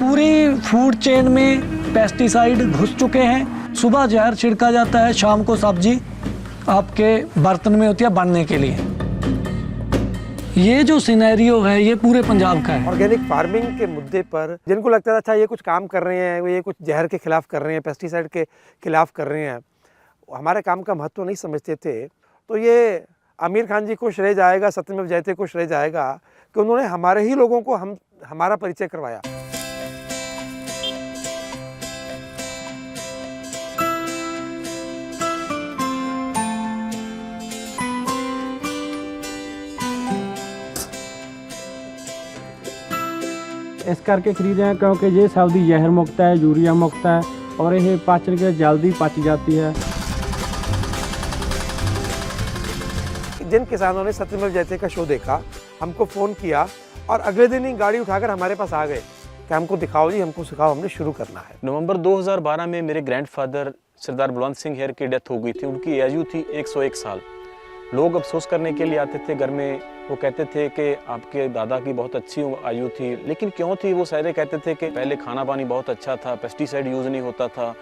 पूरी food chain में pesticide घुस चुके हैं। सुबह जहर छिड़का जाता है, शाम को सब्जी आपके बर्तन में होती है बनने के लिए। ये जो सिनेरियो है ये पूरे पंजाब का है। ऑर्गेनिक फार्मिंग के मुद्दे पर जिनको लगता था अच्छा ये कुछ काम कर रहे हैं, ये कुछ जहर के खिलाफ कर रहे हैं, पेस्टिसाइड के खिलाफ कर रहे हैं, हमारे काम का महत्व नहीं समझते थे, तो ये आमिर खान जी को श्रेय जाएगा, सत्यमेव जयते को श्रेय जाएगा कि उन्होंने हमारे ही लोगों को हमारा परिचय करवाया। इस करके खरीदे हैं क्योंकि ये सब्जी जहर मुक्त है, यूरिया मुक्त है और ये पाचन के जल्दी पच जाती है। जिन किसानों ने सत्यमेव जयते का शो देखा, हमको फ़ोन किया और अगले दिन ही गाड़ी उठाकर हमारे पास आ गए कि हमको दिखाओ जी, हमको सिखाओ, हमने शुरू करना है। नवंबर 2012 में मेरे ग्रैंडफादर सरदार बलवंत सिंह हेर की डेथ हो गई थी। उनकी आयु थी 101 साल। लोग अफसोस करने के लिए आते थे घर में, वो कहते थे कि आपके दादा की बहुत अच्छी आयु थी, लेकिन क्यों थी? वो सारे कहते थे कि पहले खाना पानी बहुत अच्छा था, पेस्टिसाइड यूज़ नहीं होता था,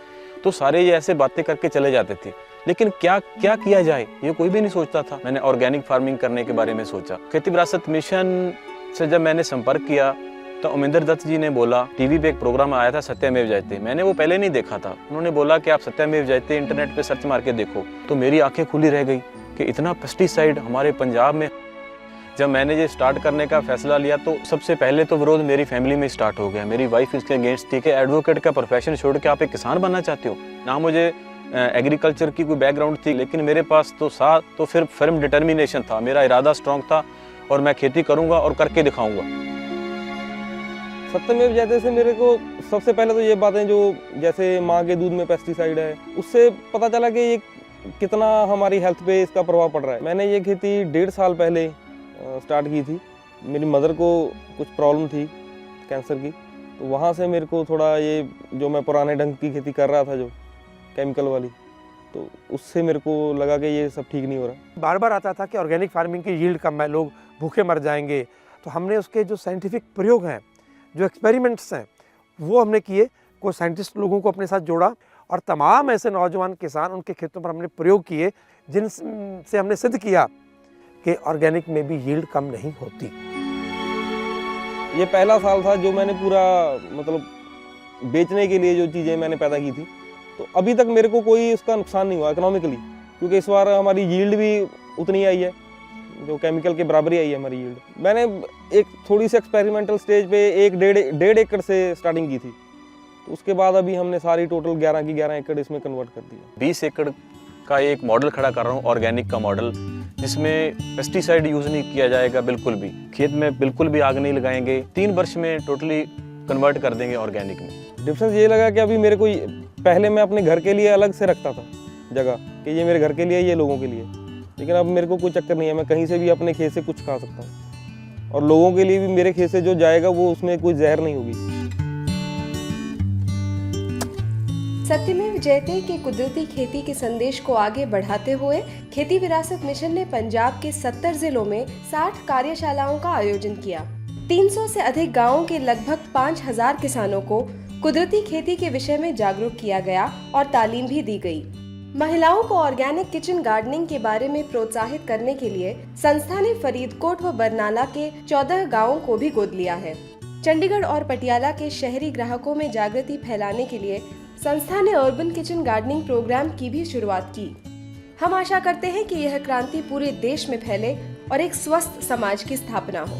तो सारे ये ऐसे बातें करके चले जाते थे। लेकिन क्या क्या किया जाए ये कोई भी नहीं सोचता था। मैंने ऑर्गेनिक फार्मिंग करने के बारे में सोचा। खेती विरासत मिशन से जब मैंने संपर्क किया तो उमेंद्र दत्त जी ने बोला, टीवी पे एक प्रोग्राम आया था सत्यमेव जयते, मैंने वो पहले नहीं देखा था। उन्होंने बोला कि आप सत्यमेव जयते इंटरनेट पे सर्च मार के देखो, तो मेरी आंखें खुली रह गई कि इतना पेस्टिसाइड हमारे पंजाब में। जब मैंने ये स्टार्ट करने का फैसला लिया तो सबसे पहले तो विरोध मेरी फैमिली में स्टार्ट हो गया। मेरी वाइफ इसके अगेंस्ट थी कि एडवोकेट का प्रोफेशन छोड़ के आप एक किसान बनना चाहते हो। ना मुझे एग्रीकल्चर की कोई बैकग्राउंड थी, लेकिन मेरे पास तो फिर फर्म डिटर्मिनेशन था, मेरा इरादा स्ट्रॉन्ग था और मैं खेती करूंगा और करके दिखाऊंगा। सत्यमेव जयते से मेरे को सबसे पहले तो ये बातें जो जैसे माँ के दूध में पेस्टिसाइड है, उससे पता चला कि ये कितना हमारी हेल्थ पे इसका प्रभाव पड़ रहा है। मैंने ये खेती 1.5 साल पहले स्टार्ट की थी। मेरी मदर को कुछ प्रॉब्लम थी कैंसर की, तो वहाँ से मेरे को थोड़ा ये जो मैं पुराने ढंग की खेती कर रहा था जो केमिकल वाली, तो उससे मेरे को लगा कि ये सब ठीक नहीं हो रहा। बार बार आता था कि ऑर्गेनिक फार्मिंग की यील्ड कम है, लोग भूखे मर जाएंगे, तो हमने उसके जो साइंटिफिक प्रयोग हैं, जो एक्सपेरिमेंट्स हैं, वो हमने किए। कोई साइंटिस्ट लोगों को अपने साथ जोड़ा और तमाम ऐसे नौजवान किसान उनके खेतों पर हमने प्रयोग किए जिनसे हमने सिद्ध किया कि ऑर्गेनिक में भी यील्ड कम नहीं होती। ये पहला साल था जो मैंने पूरा मतलब बेचने के लिए जो चीज़ें मैंने पैदा की थी, तो अभी तक मेरे को कोई उसका नुकसान नहीं हुआ इकोनॉमिकली, क्योंकि इस बार हमारी यील्ड भी उतनी आई है जो केमिकल के बराबर ही आई है हमारी यील्ड। मैंने एक थोड़ी सी एक्सपेरिमेंटल स्टेज पे 1.5 एकड़ से स्टार्टिंग की थी, तो उसके बाद अभी हमने सारी टोटल 11 की 11 एकड़ इसमें कन्वर्ट कर दिया। 20 एकड़ का एक मॉडल खड़ा कर रहा हूँ, ऑर्गेनिक का मॉडल, जिसमें पेस्टिसाइड यूज़ नहीं किया जाएगा बिल्कुल भी, खेत में बिल्कुल भी आग नहीं लगाएंगे। 3 वर्ष में टोटली कन्वर्ट कर देंगे ऑर्गेनिक में। डिफरेंस ये लगा कि अभी मेरे को पहले मैं अपने घर के लिए अलग से रखता था जगह कि ये मेरे घर के लिए, ये लोगों के लिए, लेकिन अब मेरे को कोई चक्कर नहीं है, मैं कहीं से भी अपने खेत से कुछ खा सकता हूँ और लोगों के लिए भी मेरे खेत से जो जाएगा वो उसमें कोई जहर नहीं होगी। सत्यमेव जयते के कुदरती खेती के संदेश को आगे बढ़ाते हुए खेती विरासत मिशन ने पंजाब के 70 जिलों में 60 कार्यशालाओं का आयोजन किया। 300 से अधिक गांवों के लगभग 5000 किसानों को कुदरती खेती के विषय में जागरूक किया गया और तालीम भी दी गई। महिलाओं को ऑर्गेनिक किचन गार्डनिंग के बारे में प्रोत्साहित करने के लिए संस्था ने फरीदकोट व बरनाला के 14 गाँवों को भी गोद लिया है। चंडीगढ़ और पटियाला के शहरी ग्राहकों में जागृति फैलाने के लिए संस्था ने अर्बन किचन गार्डनिंग प्रोग्राम की भी शुरुआत की। हम आशा करते हैं कि यह क्रांति पूरे देश में फैले और एक स्वस्थ समाज की स्थापना हो।